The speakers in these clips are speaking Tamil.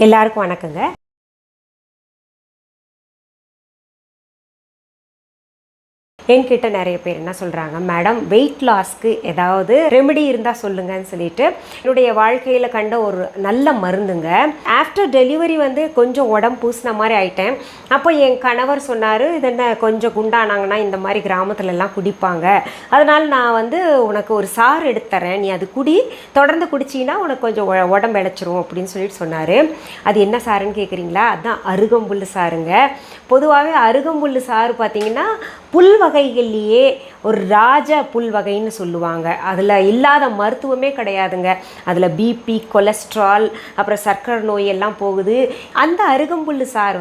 எல்லாருக்கும் வணக்கங்க. என்கிட்ட நிறைய பேர் என்ன சொல்கிறாங்க, மேடம் வெயிட் லாஸ்க்கு ஏதாவது ரெமெடி இருந்தால் சொல்லுங்கன்னு சொல்லிட்டு என்னுடைய வாழ்க்கையில் கண்ட ஒரு நல்ல மருந்துங்க. ஆஃப்டர் டெலிவரி கொஞ்சம் உடம்பு பூசின மாதிரி ஆயிட்டேன். அப்போ என் கணவர் சொன்னார், இது என்ன கொஞ்சம் குண்டானாங்கன்னா இந்த மாதிரி கிராமத்துலலாம் குடிப்பாங்க, அதனால் நான் உனக்கு ஒரு சாறு எடுத்துறேன், நீ அது குடி, தொடர்ந்து குடிச்சின்னா உனக்கு கொஞ்சம் உடம்பு இழைச்சிரும் அப்படின்னு சொல்லிட்டு சொன்னார். அது என்ன சாருன்னு கேட்குறீங்களா? அதுதான் அருகம்புல் சாருங்க. பொதுவாகவே அருகம்புல் சாறு பார்த்திங்கன்னா புல் வகைகள்லேயே ஒரு ராஜ புல் வகைன்னு சொல்லுவாங்க. அதில் இல்லாத மருத்துவமே கிடையாதுங்க. அதில் பிபி, கொலஸ்ட்ரால், அப்புறம் சர்க்கரை நோய் எல்லாம் போகுது. அந்த அருகம்புல் சார்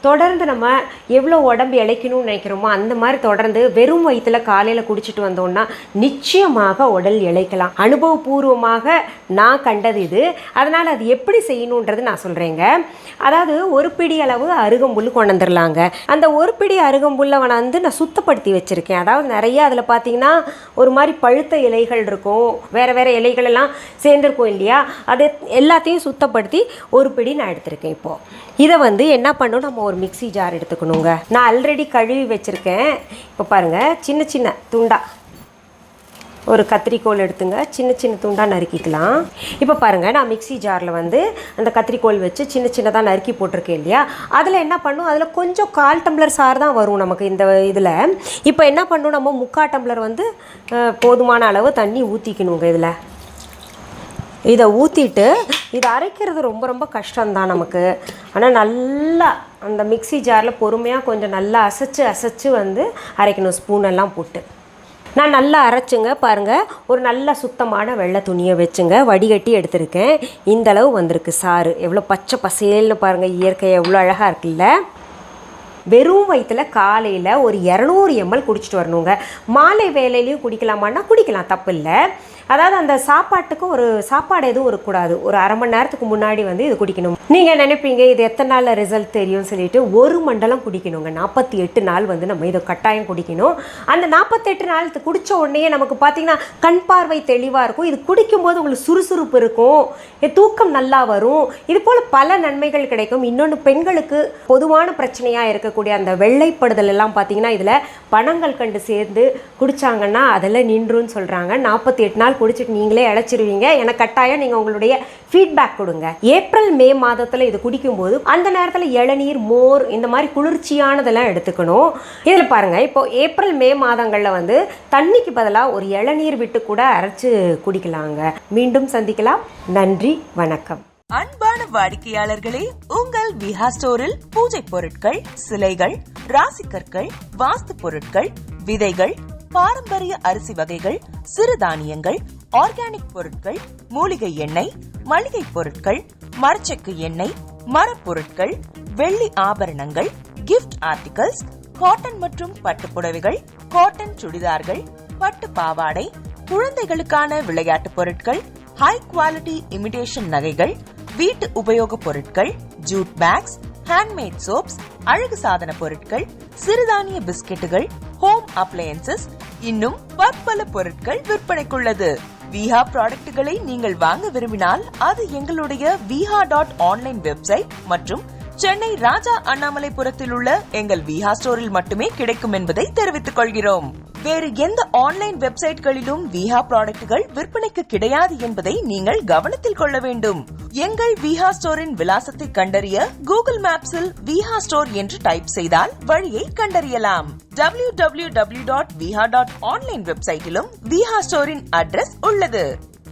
தொடர்ந்து நம்ம எவ்வளோ உடம்பு இழைக்கணும்னு நினைக்கிறோமோ அந்த மாதிரி தொடர்ந்து வெறும் வயிற்றுல காலையில் குடிச்சிட்டு வந்தோம்னா நிச்சயமாக உடல் இழைக்கலாம். அனுபவபூர்வமாக நான் கண்டது இது. அதனால் அது எப்படி செய்யணுன்றது நான் சொல்கிறேங்க. அதாவது ஒரு பிடி அளவு அருகம்புல் கொண்டு வந்துடலாங்க. அந்த ஒரு பிடி அருகம்புல்லை நான் சுத்தப்படுத்தி வச்சுருக்கேன். அதாவது நிறைய அதில் பார்த்தீங்கன்னா ஒரு மாதிரி பழுத்த இலைகள் இருக்கும், வேறு வேறு இலைகள் எல்லாம் சேர்ந்துருக்கும் இல்லையா? அது எல்லாத்தையும் சுத்தப்படுத்தி ஒரு பிடி நான் எடுத்திருக்கேன். இப்போது இதை என்ன பண்ணணும், நம்ம ஒரு மிக்ஸி ஜார் எடுத்துக்கணுங்க. நான் ஆல்ரெடி கழுவி வச்சுருக்கேன். இப்போ பாருங்கள், சின்ன சின்ன துண்டா ஒரு கத்திரிக்கோல் எடுத்துங்க, சின்ன சின்ன துண்டாக நறுக்கிக்கலாம். இப்போ பாருங்கள், நான் மிக்ஸி ஜாரில் அந்த கத்திரிக்கோல் வச்சு சின்ன சின்னதாக நறுக்கி போட்டிருக்கேன் இல்லையா? அதில் என்ன பண்ணும், அதில் கொஞ்சம் 1/4 டம்ளர் சாறு தான் வரும் நமக்கு இந்த இதில். இப்போ என்ன பண்ணணும், நம்ம 3/4 டம்ளர் போதுமான அளவு தண்ணி ஊற்றிக்கணுங்க. இதை ஊற்றிட்டு இதை அரைக்கிறது ரொம்ப ரொம்ப கஷ்டம்தான் நமக்கு. ஆனால் நல்லா அந்த மிக்ஸி ஜாரில் பொறுமையாக கொஞ்சம் நல்லா அசைச்சு அரைக்கணும், ஸ்பூனெல்லாம் போட்டு. நான் நல்லா அரைச்சுங்க. பாருங்கள், ஒரு நல்ல சுத்தமான வெள்ளை துணியை வச்சுங்க வடிகட்டி எடுத்திருக்கேன். இந்தளவு வந்திருக்கு சாறு. எவ்வளோ பச்சை பசேல்னு பாருங்கள், இயற்கை எவ்வளோ அழகாக இருக்குல்ல? வெறும் வயிற்றில் காலையில் ஒரு 200 ml குடிச்சிட்டு வரணுங்க. மாலை வேலையிலையும் குடிக்கலாமான்னா குடிக்கலாம், தப்பு இல்லை. அதாவது அந்த சாப்பாட்டுக்கு ஒரு சாப்பாடு எதுவும் இருக்கக்கூடாது. ஒரு அரை மணி நேரத்துக்கு முன்னாடி இது குடிக்கணும். நீங்கள் நினைப்பீங்க இது எத்தனை நாளில் ரிசல்ட் தெரியும்னு சொல்லிட்டு, ஒரு மண்டலம் குடிக்கணுங்க. 48 நாள் நம்ம இதை கட்டாயம் குடிக்கணும். அந்த 48 நாள் குடித்த உடனே நமக்கு பார்த்திங்கன்னா கண் பார்வை தெளிவாக இருக்கும். இது குடிக்கும்போது உங்களுக்கு சுறுசுறுப்பு இருக்கும், தூக்கம் நல்லா வரும். இது போல் பல நன்மைகள் கிடைக்கும். இன்னொன்று, பெண்களுக்கு பொதுவான பிரச்சனையாக இருக்கக்கூடிய அந்த வெள்ளைப்படுதல் எல்லாம் பார்த்திங்கன்னா இதில் பனங்கள் கண்டு சேர்ந்து குடித்தாங்கன்னா அதெல்லாம் நின்றுன்னு சொல்கிறாங்க. 48 நாள் குடிச்சிட்டு நீங்களே இழைச்சிருவீங்க. எனக்கு கட்டாயம் நீங்கள் உங்களுடைய ஃபீட்பேக் கொடுங்க. ஏப்ரல் மே மாதத்தில் இது குடிக்கும்போது அந்த நேரத்தில் இளநீர், மோர், இந்த மாதிரி குளிர்ச்சியானதெல்லாம் எடுத்துக்கணும். இதில் பாருங்கள், இப்போ ஏப்ரல் மே மாதங்களில் தண்ணிக்கு பதிலாக ஒரு இளநீர் விட்டு கூட அரைச்சு குடிக்கலாங்க. மீண்டும் சந்திக்கலாம். நன்றி, வணக்கம். அன்பான வாடிக்கையாளர்களே, உங்கள் விஹா ஸ்டோரில் பூஜை பொருட்கள், சிலைகள், ராசிக்கற்கள், வாஸ்து பொருட்கள், விதைகள், பாரம்பரிய அரிசி வகைகள், சிறுதானியங்கள், ஆர்கானிக் பொருட்கள், மூலிகை எண்ணெய், மளிகை பொருட்கள், மரச்செக்கு எண்ணெய், மரப்பொருட்கள், வெள்ளி ஆபரணங்கள், கிஃப்ட் ஆர்டிகல்ஸ், காட்டன் மற்றும் பட்டு புடவைகள், காட்டன் சுடிதார்கள், பட்டு பாவாடை, குழந்தைகளுக்கான விளையாட்டு பொருட்கள், ஹை குவாலிட்டி இமிடேஷன் நகைகள், வீட்டு உபயோக பொருட்கள், ஜூட் பேக்ஸ், ஹேண்ட்மேட் சோப்ஸ், அழகு சாதன பொருட்கள், சிறுதானிய பிஸ்கெட்டுகள், ஹோம் அப்ளையன்சஸ், இன்னும் பற்பல பொருட்கள் விற்பனைக்குள்ளது. விஹா ப்ராடக்ட்களை நீங்கள் வாங்க விரும்பினால் அது எங்களுடைய viha.online வெப்சைட் மற்றும் சென்னை ராஜா அண்ணாமலைபுரத்தில் உள்ள எங்கள் விஹா ஸ்டோரில் மட்டுமே கிடைக்கும் என்பதை தெரிவித்துக் கொள்கிறோம். வேறு எந்த ஆன்லைன் வெப்சைட்களிலும் விஹா ப்ராடக்ட்கள் விற்பனைக்கு கிடையாது என்பதை நீங்கள் கவனத்தில் கொள்ள வேண்டும். எங்கள் விஹா ஸ்டோரின் விலாசத்தை கண்டறிய கூகுள் மேப்ஸில் விஹா ஸ்டோர் என்று டைப் செய்தால் வழியை கண்டறியலாம். www.viha.online வெப்சைட்டிலும் விஹா ஸ்டோரின் அட்ரஸ் உள்ளது.